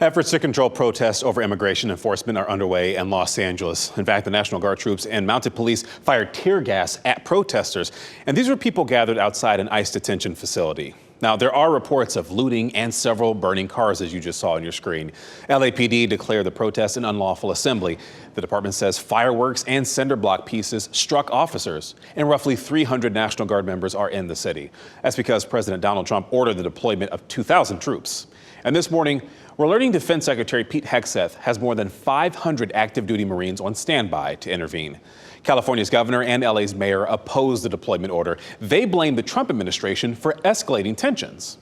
Efforts to control protests over immigration enforcement are underway in Los Angeles. In fact, the National Guard troops and mounted police fired tear gas at protesters. And these were people gathered outside an ICE detention facility. Now, there are reports of looting and several burning cars, as you just saw on your screen. LAPD declared the protest an unlawful assembly. The department says fireworks and cinder block pieces struck officers, and roughly 300 National Guard members are in the city. That's because President Donald Trump ordered the deployment of 2,000 troops. And this morning, we're learning Defense Secretary Pete Hegseth has more than 500 active duty Marines on standby to intervene. California's governor and LA's mayor opposed the deployment order. They blame the Trump administration for escalating tensions.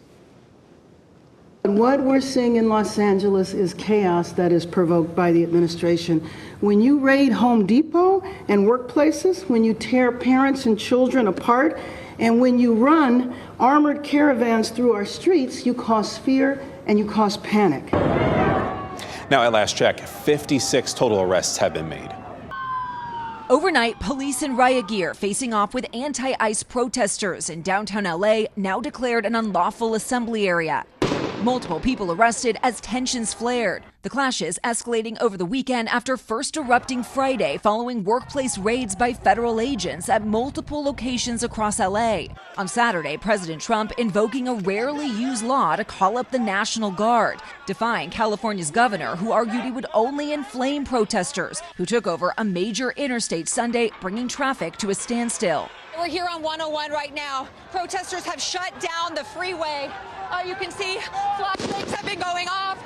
What we're seeing in Los Angeles is chaos that is provoked by the administration. When you raid Home Depot and workplaces, when you tear parents and children apart, and when you run armored caravans through our streets, you cause fear and you cause panic. Now, at last check, 56 total arrests have been made. Overnight, police in riot gear facing off with anti-ICE protesters in downtown LA, now declared an unlawful assembly area. Multiple people arrested as tensions flared. The clashes escalating over the weekend after first erupting Friday following workplace raids by federal agents at multiple locations across LA. On Saturday, President Trump invoking a rarely used law to call up the National Guard, defying California's governor, who argued he would only inflame protesters who took over a major interstate Sunday, bringing traffic to a standstill. We're here on 101 right now. Protesters have shut down the freeway. You can see flashlights have been going off.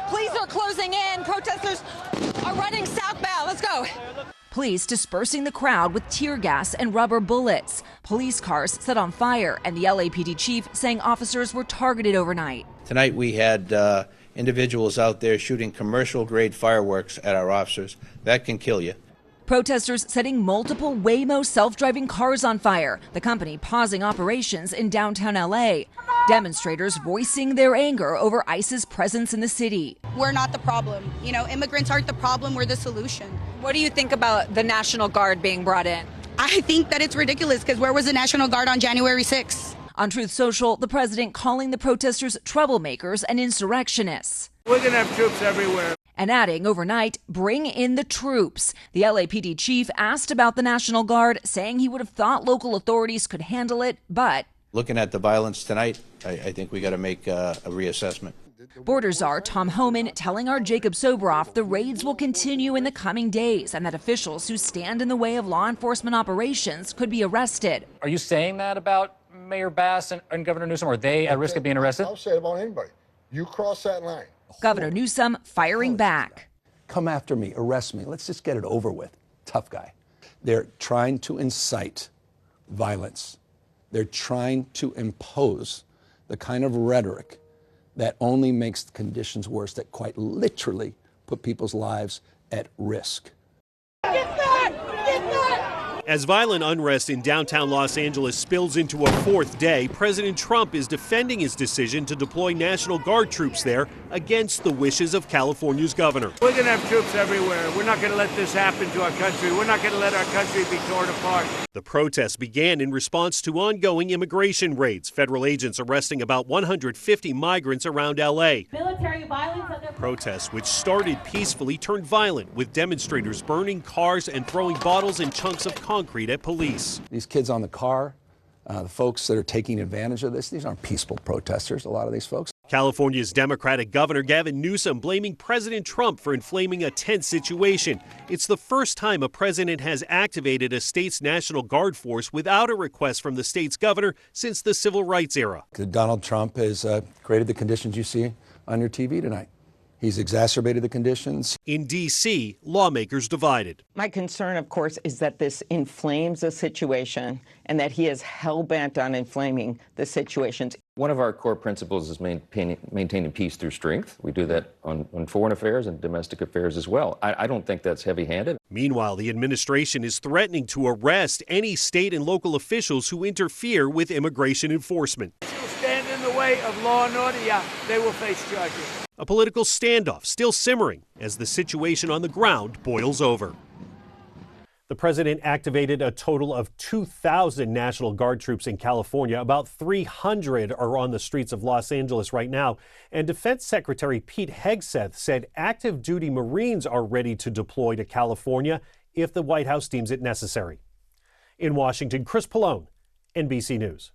Police are closing in. Protesters are running southbound. Let's go. Police dispersing the crowd with tear gas and rubber bullets. Police cars set on fire, and the LAPD chief saying officers were targeted overnight. Tonight we had individuals out there shooting commercial-grade fireworks at our officers. That can kill you. Protesters setting multiple Waymo self-driving cars on fire, the company pausing operations in downtown LA. Demonstrators voicing their anger over ICE's presence in the city. We're not the problem. You know, immigrants aren't the problem, we're the solution. What do you think about the National Guard being brought in? I think that it's ridiculous because where was the National Guard on January 6th? On Truth Social, the president calling the protesters troublemakers and insurrectionists. We're going to have troops everywhere. And adding overnight, bring in the troops. The LAPD chief asked about the National Guard, saying he would have thought local authorities could handle it, but Looking at the violence tonight, I think we got to make a reassessment. Border Czar Tom Homan telling our Jacob Soboroff the raids will continue in the coming days and that officials who stand in the way of law enforcement operations could be arrested. Are you saying that about Mayor Bass and Governor Newsom? Are they at risk of being arrested? I'll say it about anybody. You cross that line. Governor Newsom firing back. Come after me, arrest me. Let's just get it over with. Tough guy. They're trying to incite violence. They're trying to impose the kind of rhetoric that only makes conditions worse, that quite literally put people's lives at risk. Get back! Get back! As violent unrest in downtown Los Angeles spills into a fourth day, President Trump is defending his decision to deploy National Guard troops there against the wishes of California's governor. We're going to have troops everywhere. We're not going to let this happen to our country. We're not going to let our country be torn apart. The protests began in response to ongoing immigration raids, federal agents arresting about 150 migrants around L.A. Military violence. Protests, which started peacefully, turned violent, with demonstrators burning cars and throwing bottles and chunks of concrete at police. These kids on the car, the folks that are taking advantage of this, these aren't peaceful protesters, a lot of these folks. California's Democratic Governor Gavin Newsom blaming President Trump for inflaming a tense situation. It's the first time a president has activated a state's National Guard force without a request from the state's governor since the civil rights era. Donald Trump has created the conditions you see on your TV tonight. He's exacerbated the conditions. In D.C., lawmakers divided. My concern, of course, is that this inflames the situation and that he is hell-bent on inflaming the situations. One of our core principles is maintaining peace through strength. We do that on foreign affairs and domestic affairs as well. I don't think that's heavy-handed. Meanwhile, the administration is threatening to arrest any state and local officials who interfere with immigration enforcement. Stand in the way of law and order, they will face charges. A political standoff still simmering as the situation on the ground boils over. The president activated a total of 2,000 National Guard troops in California. About 300 are on the streets of Los Angeles right now. And Defense Secretary Pete Hegseth said active duty Marines are ready to deploy to California if the White House deems it necessary. In Washington, Chris Pallone, NBC News.